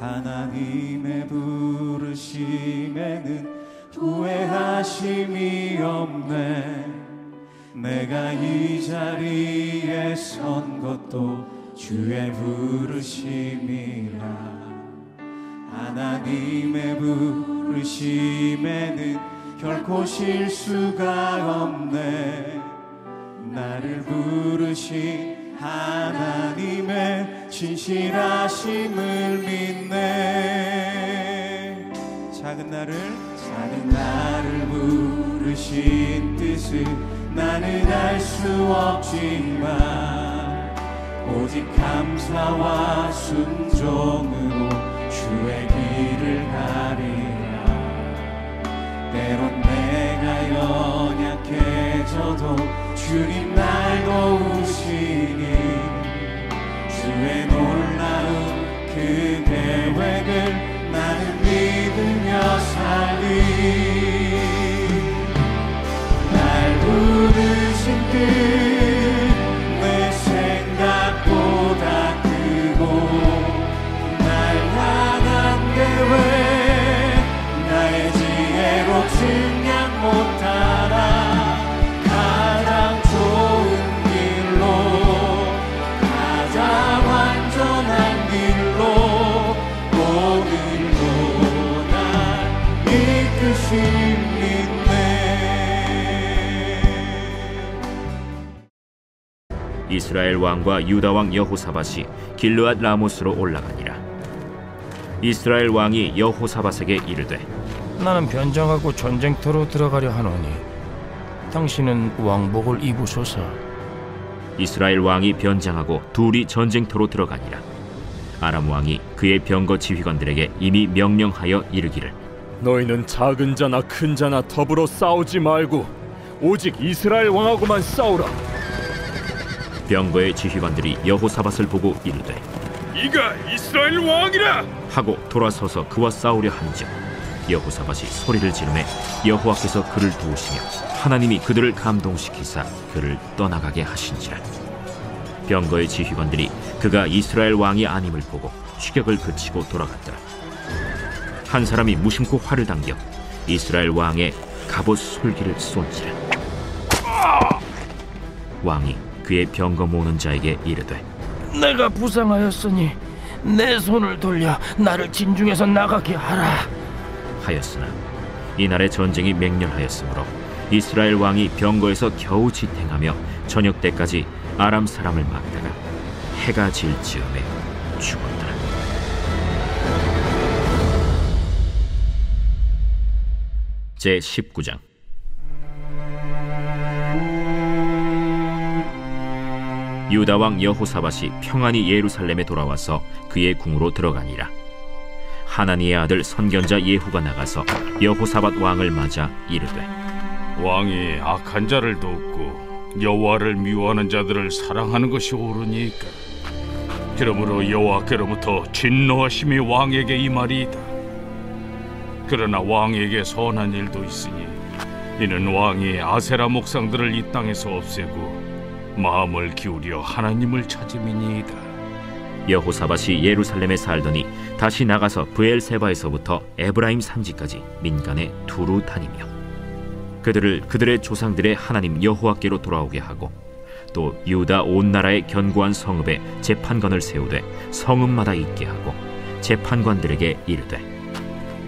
하나님의 부르심에는 후회하심이 없네. 내가 이 자리에 선 것도 주의 부르심이라. 하나님의 부르심에는 결코 실수가 없네. 나를 부르신 하나님의 진실하심을 믿네. 작은 나를 부르신 뜻을 나는 알 수 없지만 오직 감사와 순종으로 주의 길을 가리라. 때론 내가 연약해져도 주님 날 도우시니 주의 놀라운 그 계획을 나는 믿으며 살리. 날 부르신 뜻 내 생각보다 크고 날 향한 계획 나의 지혜로 증량 못하나. 가장 좋은 길로 가장 완전한 길로 오늘도 날 이끄십니다. 이스라엘 왕과 유다 왕 여호사밧이 길르앗 라모스로 올라가니라. 이스라엘 왕이 여호사밧에게 이르되 나는 변장하고 전쟁터로 들어가려 하노니 당신은 왕복을 입으소서. 이스라엘 왕이 변장하고 둘이 전쟁터로 들어가니라. 아람 왕이 그의 병거 지휘관들에게 이미 명령하여 이르기를 너희는 작은 자나 큰 자나 더불어 싸우지 말고 오직 이스라엘 왕하고만 싸우라. 병거의 지휘관들이 여호사밧을 보고 이르되 이가 이스라엘 왕이라 하고 돌아서서 그와 싸우려 한즉 여호사밧이 소리를 지르매 여호와께서 그를 도우시며 하나님이 그들을 감동시키사 그를 떠나가게 하신지라. 병거의 지휘관들이 그가 이스라엘 왕이 아님을 보고 추격을 그치고 돌아갔더라. 한 사람이 무심코 활을 당겨 이스라엘 왕의 갑옷 솔기를 쏜지라. 왕이 그의 병거 모는 자에게 이르되 내가 부상하였으니 내 손을 돌려 나를 진중에서 나가게 하라 하였으나 이날의 전쟁이 맹렬하였으므로 이스라엘 왕이 병거에서 겨우 지탱하며 저녁 때까지 아람 사람을 막다가 해가 질 즈음에 죽었더라. 제19장. 유다 왕 여호사밧이 평안히 예루살렘에 돌아와서 그의 궁으로 들어가니라. 하나니의 아들 선견자 예후가 나가서 여호사밧 왕을 맞아 이르되 왕이 악한 자를 돕고 여호와를 미워하는 자들을 사랑하는 것이 옳으니까. 그러므로 여호와께로부터 진노하심이 왕에게 임하리이다. 그러나 왕에게 선한 일도 있으니 이는 왕이 아세라 목상들을 이 땅에서 없애고 마음을 기울여 하나님을 찾음이니이다. 여호사밧이 예루살렘에 살더니 다시 나가서 브엘세바에서부터 에브라임 산지까지 민간에 두루 다니며 그들을 그들의 조상들의 하나님 여호와께로 돌아오게 하고 또 유다 온 나라의 견고한 성읍에 재판관을 세우되 성읍마다 있게 하고 재판관들에게 이르되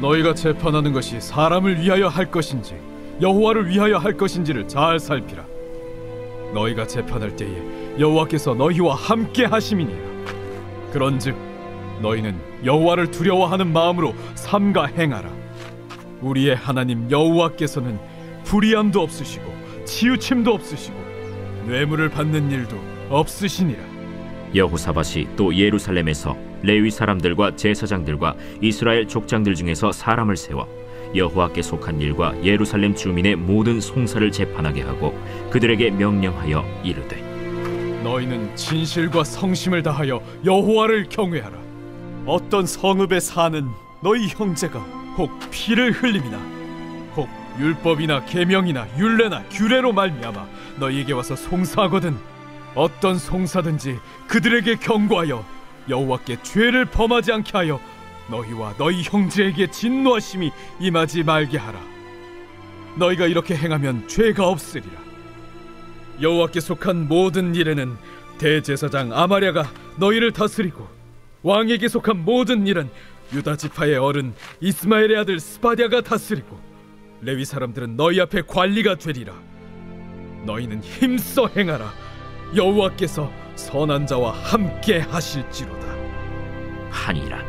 너희가 재판하는 것이 사람을 위하여 할 것인지 여호와를 위하여 할 것인지를 잘 살피라. 너희가 재판할 때에 여호와께서 너희와 함께 하심이니라. 그런즉 너희는 여호와를 두려워하는 마음으로 삼가 행하라. 우리의 하나님 여호와께서는 불의함도 없으시고 치우침도 없으시고 뇌물을 받는 일도 없으시니라. 여호사밧이 또 예루살렘에서 레위 사람들과 제사장들과 이스라엘 족장들 중에서 사람을 세워 여호와께 속한 일과 예루살렘 주민의 모든 송사를 재판하게 하고 그들에게 명령하여 이르되 너희는 진실과 성심을 다하여 여호와를 경외하라. 어떤 성읍에 사는 너희 형제가 혹 피를 흘림이나 혹 율법이나 계명이나 율례나 규례로 말미암아 너희에게 와서 송사하거든 어떤 송사든지 그들에게 경고하여 여호와께 죄를 범하지 않게 하여 너희와 너희 형제에게 진노하심이 임하지 말게 하라. 너희가 이렇게 행하면 죄가 없으리라. 여호와께 속한 모든 일에는 대제사장 아마랴가 너희를 다스리고, 왕에게 속한 모든 일은 유다 지파의 어른 이스마엘의 아들 스바랴가 다스리고, 레위 사람들은 너희 앞에 관리가 되리라. 너희는 힘써 행하라. 여호와께서 선한 자와 함께 하실지로다 하니라.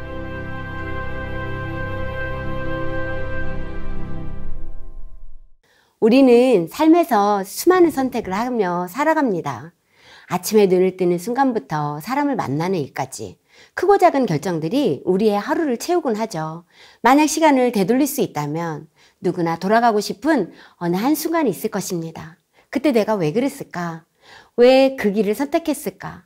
우리는 삶에서 수많은 선택을 하며 살아갑니다. 아침에 눈을 뜨는 순간부터 사람을 만나는 일까지 크고 작은 결정들이 우리의 하루를 채우곤 하죠. 만약 시간을 되돌릴 수 있다면 누구나 돌아가고 싶은 어느 한순간이 있을 것입니다. 그때 내가 왜 그랬을까? 왜 그 길을 선택했을까?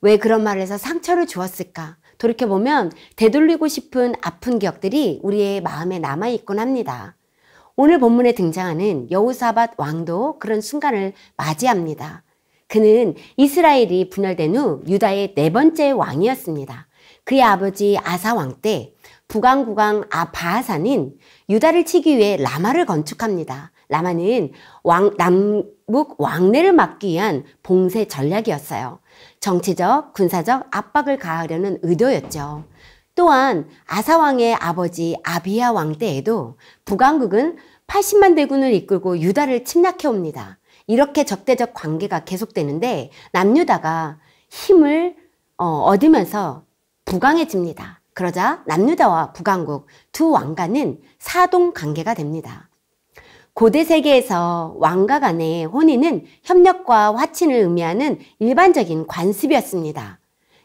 왜 그런 말을 해서 상처를 주었을까? 돌이켜보면 되돌리고 싶은 아픈 기억들이 우리의 마음에 남아있곤 합니다. 오늘 본문에 등장하는 여호사밧 왕도 그런 순간을 맞이합니다. 그는 이스라엘이 분열된 후 유다의 4번째 왕이었습니다. 그의 아버지 아사 왕 때 북왕국왕 바하사는 유다를 치기 위해 라마를 건축합니다. 라마는 남북 왕래를 막기 위한 봉쇄 전략이었어요. 정치적, 군사적 압박을 가하려는 의도였죠. 또한 아사왕의 아버지 아비야 왕 때에도 북왕국은 80만 대군을 이끌고 유다를 침략해 옵니다. 이렇게 적대적 관계가 계속되는데 남유다가 힘을 얻으면서 부강해집니다. 그러자 남유다와 북왕국 두 왕가는 사동 관계가 됩니다. 고대 세계에서 왕가 간의 혼인은 협력과 화친을 의미하는 일반적인 관습이었습니다.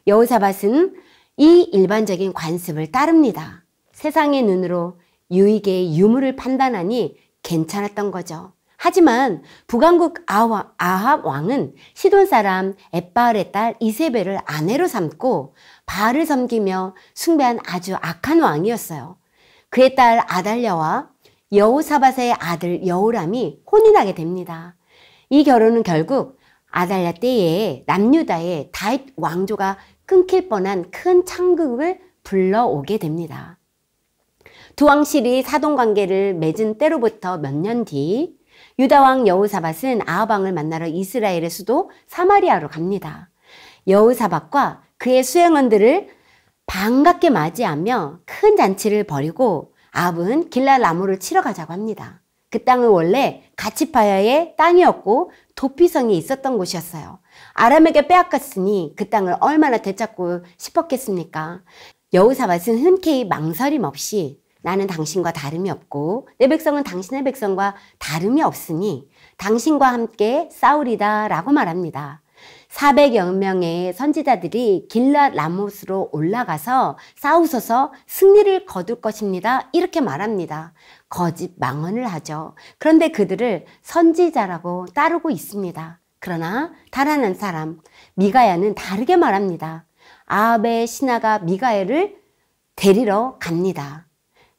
여호사밧은 이 일반적인 관습을 따릅니다. 세상의 눈으로 유익의 유무를 판단하니 괜찮았던 거죠. 하지만 북왕국 아합 왕은 시돈 사람 엣바알의 딸 이세벨을 아내로 삼고 바알을 섬기며 숭배한 아주 악한 왕이었어요. 그의 딸 아달랴와 여호사밧의 아들 여호람이 혼인하게 됩니다. 이 결혼은 결국 아달랴 때에 남유다의 다윗 왕조가 끊길 뻔한 큰 창극을 불러오게 됩니다. 두 왕실이 사돈관계를 맺은 때로부터 몇 년 뒤 유다왕 여호사밧은 아합왕을 만나러 이스라엘의 수도 사마리아로 갑니다. 여호사밧과 그의 수행원들을 반갑게 맞이하며 큰 잔치를 벌이고 아합은 길랏 라모를 치러 가자고 합니다. 그 땅은 원래 가치파야의 땅이었고 도피성이 있었던 곳이었어요. 아람에게 빼앗겼으니 그 땅을 얼마나 되찾고 싶었겠습니까? 여호사밧은 흔쾌히 망설임 없이 나는 당신과 다름이 없고 내 백성은 당신의 백성과 다름이 없으니 당신과 함께 싸우리다 라고 말합니다. 400여 명의 선지자들이 길랏 라못으로 올라가서 싸우셔서 승리를 거둘 것입니다. 이렇게 말합니다. 거짓 망언을 하죠. 그런데 그들을 선지자라고 따르고 있습니다. 그러나 달아난 사람 미가야는 다르게 말합니다. 아합의 신하가 미가야를 데리러 갑니다.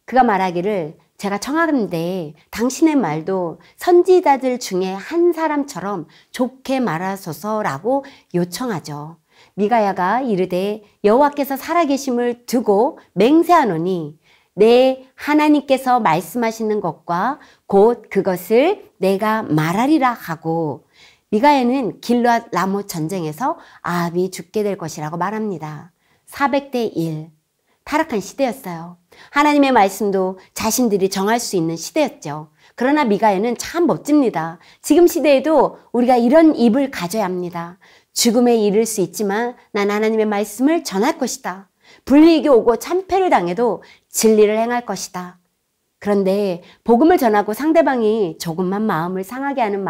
그가 말하기를 제가 청하건대 당신의 말도 선지자들 중에 한 사람처럼 좋게 말하소서라고 요청하죠. 미가야가 이르되 여호와께서 살아계심을 두고 맹세하노니 내 하나님께서 말씀하시는 것과 곧 그것을 내가 말하리라 하고 미가야는 길랏 라못 전쟁에서 아합이 죽게 될 것이라고 말합니다. 400대 1 타락한 시대였어요. 하나님의 말씀도 자신들이 정할 수 있는 시대였죠. 그러나 미가야는 참 멋집니다. 지금 시대에도 우리가 이런 입을 가져야 합니다. 죽음에 이를 수 있지만 난 하나님의 말씀을 전할 것이다. 불이익이 오고 참패를 당해도 진리를 행할 것이다. 그런데 복음을 전하고 상대방이 조금만 마음을 상하게 하는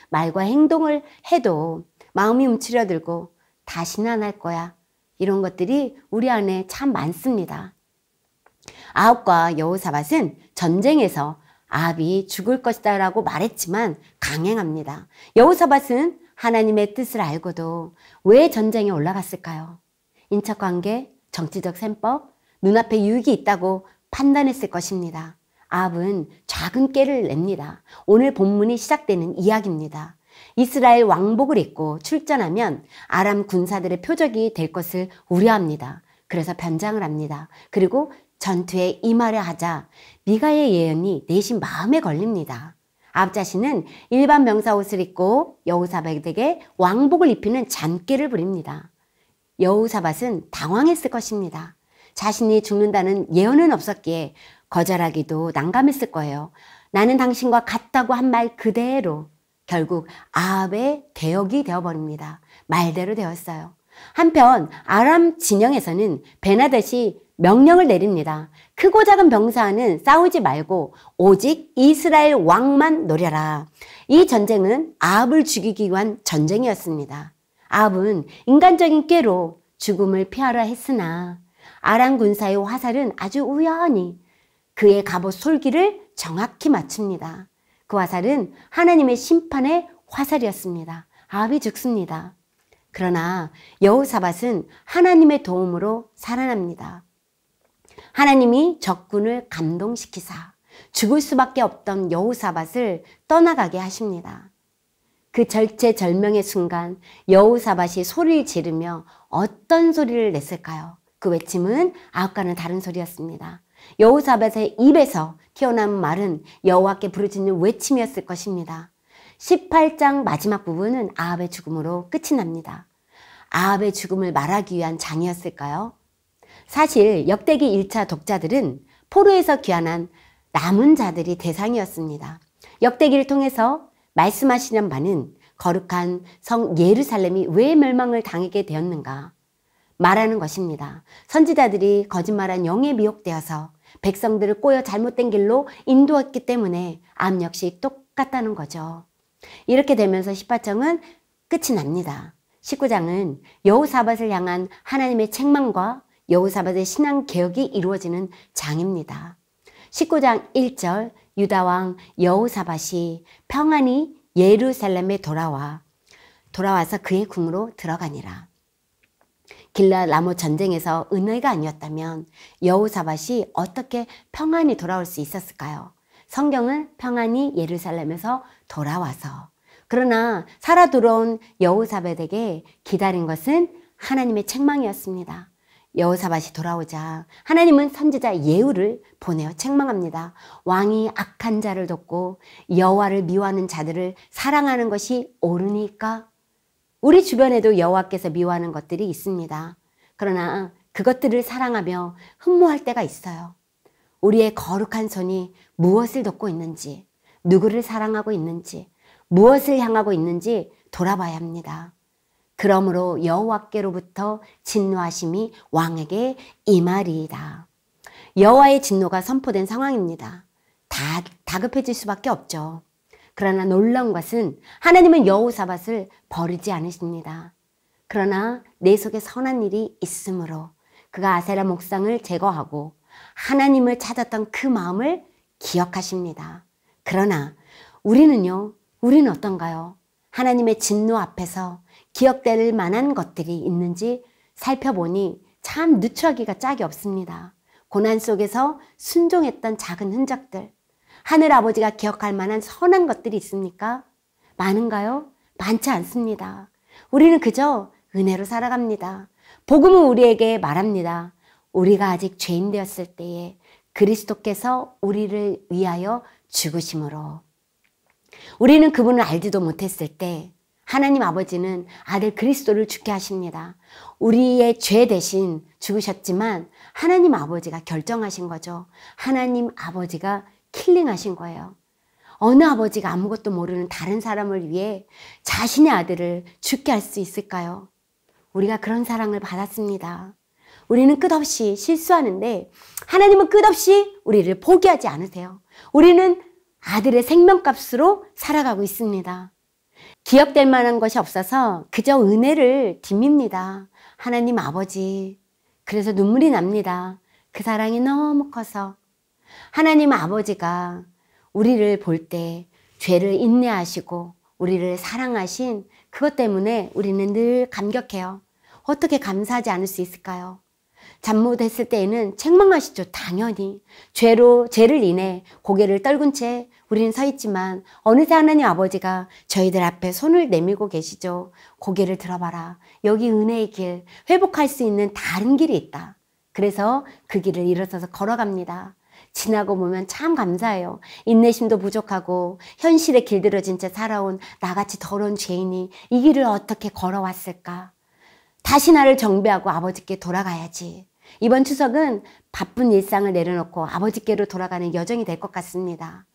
말과 행동을 해도 마음이 움츠려들고 다시는 안 할 거야. 이런 것들이 우리 안에 참 많습니다. 아합과 여호사밧은 전쟁에서 아합이 죽을 것이다 라고 말했지만 강행합니다. 여호사밧은 하나님의 뜻을 알고도 왜 전쟁에 올라갔을까요? 인척관계, 정치적 셈법, 눈앞에 유익이 있다고 판단했을 것입니다. 아합은 작은 꾀를 냅니다. 오늘 본문이 시작되는 이야기입니다. 이스라엘 왕복을 입고 출전하면 아람 군사들의 표적이 될 것을 우려합니다. 그래서 변장을 합니다. 그리고 전투에 임하려 하자 미가의 예언이 내심 마음에 걸립니다. 아합자신은 일반 명사 옷을 입고 여호사밧에게 왕복을 입히는 잔꾀를 부립니다. 여호사밧은 당황했을 것입니다. 자신이 죽는다는 예언은 없었기에 거절하기도 난감했을 거예요. 나는 당신과 같다고 한 말 그대로 결국 아합의 대역이 되어버립니다. 말대로 되었어요. 한편 아람 진영에서는 베나댓이 명령을 내립니다. 크고 작은 병사는 싸우지 말고 오직 이스라엘 왕만 노려라. 이 전쟁은 아합을 죽이기 위한 전쟁이었습니다. 아합은 인간적인 꾀로 죽음을 피하려 했으나 아람 군사의 화살은 아주 우연히 그의 갑옷 솔기를 정확히 맞춥니다. 그 화살은 하나님의 심판의 화살이었습니다. 아합이 죽습니다. 그러나 여호사밧은 하나님의 도움으로 살아납니다. 하나님이 적군을 감동시키사 죽을 수밖에 없던 여호사밧을 떠나가게 하십니다. 그 절체절명의 순간 여호사밧이 소리를 지르며 어떤 소리를 냈을까요? 그 외침은 아합과는 다른 소리였습니다. 여호사밧의 입에서 튀어나온 말은 여호와께 부르짖는 외침이었을 것입니다. 18장 마지막 부분은 아합의 죽음으로 끝이 납니다. 아합의 죽음을 말하기 위한 장이었을까요? 사실 역대기 1차 독자들은 포로에서 귀환한 남은 자들이 대상이었습니다. 역대기를 통해서 말씀하시는 바는 거룩한 성 예루살렘이 왜 멸망을 당하게 되었는가 말하는 것입니다. 선지자들이 거짓말한 영에 미혹되어서 백성들을 꼬여 잘못된 길로 인도했기 때문에 암 역시 똑같다는 거죠. 이렇게 되면서 18장은 끝이 납니다. 19장은 여호사밧을 향한 하나님의 책망과 여호사밧의 신앙 개혁이 이루어지는 장입니다. 19장 1절 유다왕 여호사밧이 평안히 예루살렘에 돌아와서 그의 궁으로 들어가니라. 길랏 라못 전쟁에서 은혜가 아니었다면 여호사밧이 어떻게 평안히 돌아올 수 있었을까요? 성경은 평안히 예루살렘에서 돌아와서. 그러나 살아 돌아온 여호사밧에게 기다린 것은 하나님의 책망이었습니다. 여호사밧이 돌아오자 하나님은 선지자 예후를 보내어 책망합니다. 왕이 악한 자를 돕고 여호와를 미워하는 자들을 사랑하는 것이 옳으니까? 우리 주변에도 여호와께서 미워하는 것들이 있습니다. 그러나 그것들을 사랑하며 흠모할 때가 있어요. 우리의 거룩한 손이 무엇을 돕고 있는지, 누구를 사랑하고 있는지, 무엇을 향하고 있는지 돌아봐야 합니다. 그러므로 여호와께로부터 진노하심이 왕에게 임하리이다. 여호와의 진노가 선포된 상황입니다. 다급해질 수밖에 없죠. 그러나 놀라운 것은 하나님은 여호사밧을 버리지 않으십니다. 그러나 내 속에 선한 일이 있으므로 그가 아세라 목상을 제거하고 하나님을 찾았던 그 마음을 기억하십니다. 그러나 우리는 어떤가요? 하나님의 진노 앞에서 기억될 만한 것들이 있는지 살펴보니 참 누추하기가 짝이 없습니다. 고난 속에서 순종했던 작은 흔적들, 하늘 아버지가 기억할 만한 선한 것들이 있습니까? 많은가요? 많지 않습니다. 우리는 그저 은혜로 살아갑니다. 복음은 우리에게 말합니다. 우리가 아직 죄인 되었을 때에 그리스도께서 우리를 위하여 죽으심으로. 우리는 그분을 알지도 못했을 때 하나님 아버지는 아들 그리스도를 죽게 하십니다. 우리의 죄 대신 죽으셨지만 하나님 아버지가 결정하신 거죠. 하나님 아버지가 킬링하신 거예요. 어느 아버지가 아무것도 모르는 다른 사람을 위해 자신의 아들을 죽게 할 수 있을까요? 우리가 그런 사랑을 받았습니다. 우리는 끝없이 실수하는데 하나님은 끝없이 우리를 포기하지 않으세요. 우리는 아들의 생명값으로 살아가고 있습니다. 기억될 만한 것이 없어서 그저 은혜를 딥니다. 하나님 아버지. 그래서 눈물이 납니다. 그 사랑이 너무 커서. 하나님 아버지가 우리를 볼 때 죄를 인내하시고 우리를 사랑하신 그것 때문에 우리는 늘 감격해요. 어떻게 감사하지 않을 수 있을까요? 잘못했을 때에는 책망하시죠. 당연히. 죄를 인해 고개를 떨군 채 우리는 서 있지만 어느새 하나님 아버지가 저희들 앞에 손을 내밀고 계시죠. 고개를 들어봐라. 여기 은혜의 길, 회복할 수 있는 다른 길이 있다. 그래서 그 길을 일어서서 걸어갑니다. 지나고 보면 참 감사해요. 인내심도 부족하고 현실에 길들여진 채 살아온 나같이 더러운 죄인이 이 길을 어떻게 걸어왔을까? 다시 나를 정비하고 아버지께 돌아가야지. 이번 추석은 바쁜 일상을 내려놓고 아버지께로 돌아가는 여정이 될 것 같습니다.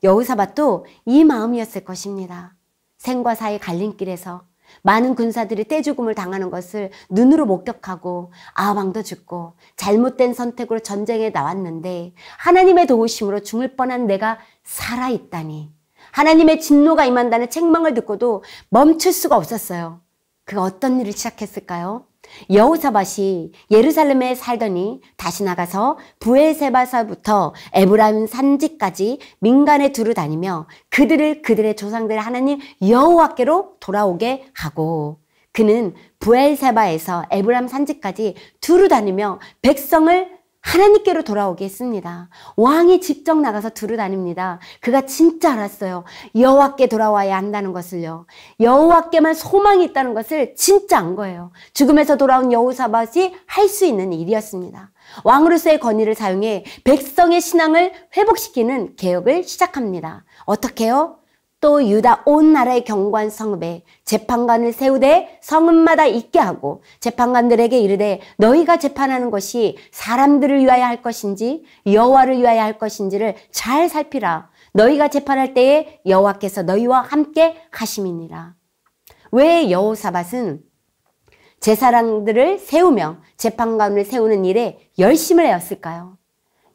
여호사밧도 이 마음이었을 것입니다. 생과 사의 갈림길에서 많은 군사들이 떼죽음을 당하는 것을 눈으로 목격하고 아왕도 죽고 잘못된 선택으로 전쟁에 나왔는데 하나님의 도우심으로 죽을 뻔한 내가 살아있다니, 하나님의 진노가 임한다는 책망을 듣고도 멈출 수가 없었어요. 그가 어떤 일을 시작했을까요? 여호사밧이 예루살렘에 살더니 다시 나가서 브엘세바서부터 에브라임 산지까지 민간에 두루 다니며 그들의 조상들의 하나님 여호와께로 돌아오게 하고, 그는 브엘세바에서 에브라임 산지까지 두루 다니며 백성을 하나님께로 돌아오게 했습니다. 왕이 직접 나가서 두루 다닙니다. 그가 진짜 알았어요. 여호와께 돌아와야 한다는 것을요. 여호와께만 소망이 있다는 것을 진짜 안 거예요. 죽음에서 돌아온 여호사밧이 할 수 있는 일이었습니다. 왕으로서의 권위를 사용해 백성의 신앙을 회복시키는 개혁을 시작합니다. 어떻게요? 또 유다 온 나라의 경관 성읍에 재판관을 세우되 성읍마다 있게 하고 재판관들에게 이르되 너희가 재판하는 것이 사람들을 위하여 할 것인지 여호와를 위하여 할 것인지를 잘 살피라. 너희가 재판할 때에 여호와께서 너희와 함께 하심이니라. 왜 여호사밧은 제사장들을 세우며 재판관을 세우는 일에 열심을 내었을까요?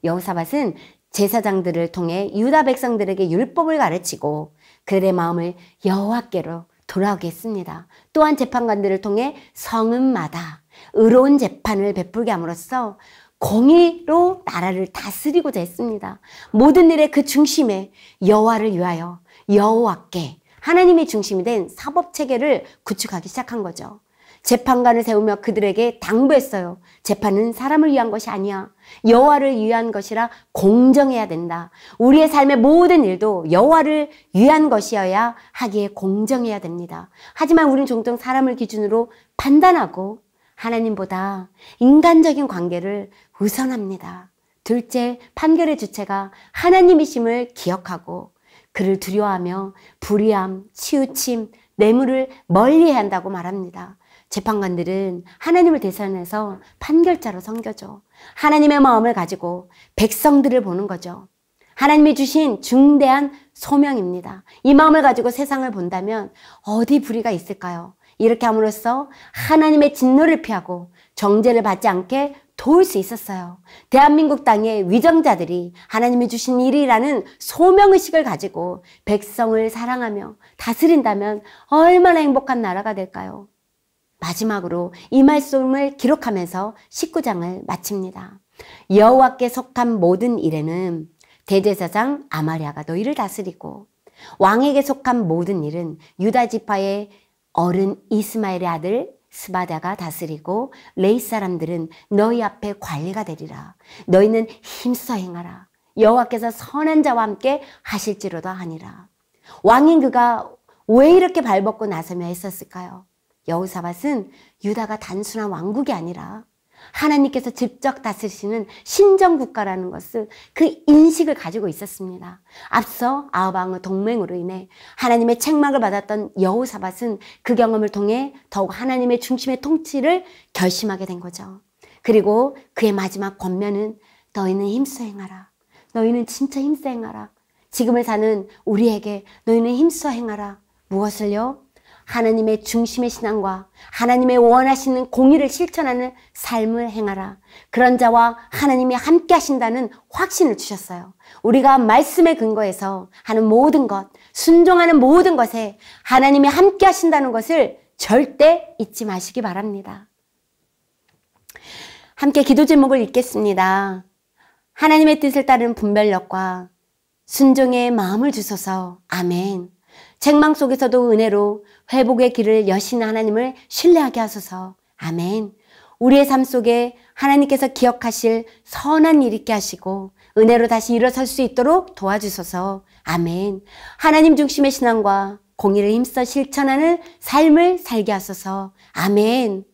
여호사밧은 제사장들을 통해 유다 백성들에게 율법을 가르치고 그들의 마음을 여호와께로 돌아오게 했습니다. 또한 재판관들을 통해 성읍마다 의로운 재판을 베풀게 함으로써 공의로 나라를 다스리고자 했습니다. 모든 일의 그 중심에 여호와를 위하여 여호와께 하나님이 중심이 된 사법체계를 구축하기 시작한 거죠. 재판관을 세우며 그들에게 당부했어요. 재판은 사람을 위한 것이 아니야. 여호와를 위한 것이라 공정해야 된다. 우리의 삶의 모든 일도 여호와를 위한 것이어야 하기에 공정해야 됩니다. 하지만 우리는 종종 사람을 기준으로 판단하고 하나님보다 인간적인 관계를 우선합니다. 둘째, 판결의 주체가 하나님이심을 기억하고 그를 두려워하며 불의함, 치우침, 뇌물을 멀리해야 한다고 말합니다. 재판관들은 하나님을 대신해서 판결자로 섬겨져 하나님의 마음을 가지고 백성들을 보는 거죠. 하나님이 주신 중대한 소명입니다. 이 마음을 가지고 세상을 본다면 어디 불의가 있을까요? 이렇게 함으로써 하나님의 진노를 피하고 정죄를 받지 않게 도울 수 있었어요. 대한민국 땅의 위정자들이 하나님이 주신 일이라는 소명의식을 가지고 백성을 사랑하며 다스린다면 얼마나 행복한 나라가 될까요? 마지막으로 이 말씀을 기록하면서 19장을 마칩니다. 여호와께 속한 모든 일에는 대제사장 아마랴가 너희를 다스리고 왕에게 속한 모든 일은 유다 지파의 어른 이스마엘의 아들 스바다가 다스리고 레이 사람들은 너희 앞에 관리가 되리라. 너희는 힘써 행하라. 여호와께서 선한 자와 함께 하실지로다 하니라. 왕인 그가 왜 이렇게 발벗고 나서며 했었을까요? 여호사밧은 유다가 단순한 왕국이 아니라 하나님께서 직접 다스리시는 신정국가라는 것을 그 인식을 가지고 있었습니다. 앞서 아합 왕의 동맹으로 인해 하나님의 책망을 받았던 여호사밧은 그 경험을 통해 더욱 하나님의 중심의 통치를 결심하게 된 거죠. 그리고 그의 마지막 권면은 너희는 힘써 행하라. 너희는 진짜 힘써 행하라. 지금을 사는 우리에게 너희는 힘써 행하라. 무엇을요? 하나님의 중심의 신앙과 하나님의 원하시는 공의를 실천하는 삶을 행하라. 그런 자와 하나님이 함께 하신다는 확신을 주셨어요. 우리가 말씀에 근거해서 하는 모든 것, 순종하는 모든 것에 하나님이 함께 하신다는 것을 절대 잊지 마시기 바랍니다. 함께 기도 제목을 읽겠습니다. 하나님의 뜻을 따르는 분별력과 순종의 마음을 주소서. 아멘. 책망 속에서도 은혜로 회복의 길을 여시는 하나님을 신뢰하게 하소서. 아멘. 우리의 삶 속에 하나님께서 기억하실 선한 일 있게 하시고 은혜로 다시 일어설 수 있도록 도와주소서. 아멘. 하나님 중심의 신앙과 공의를 힘써 실천하는 삶을 살게 하소서. 아멘.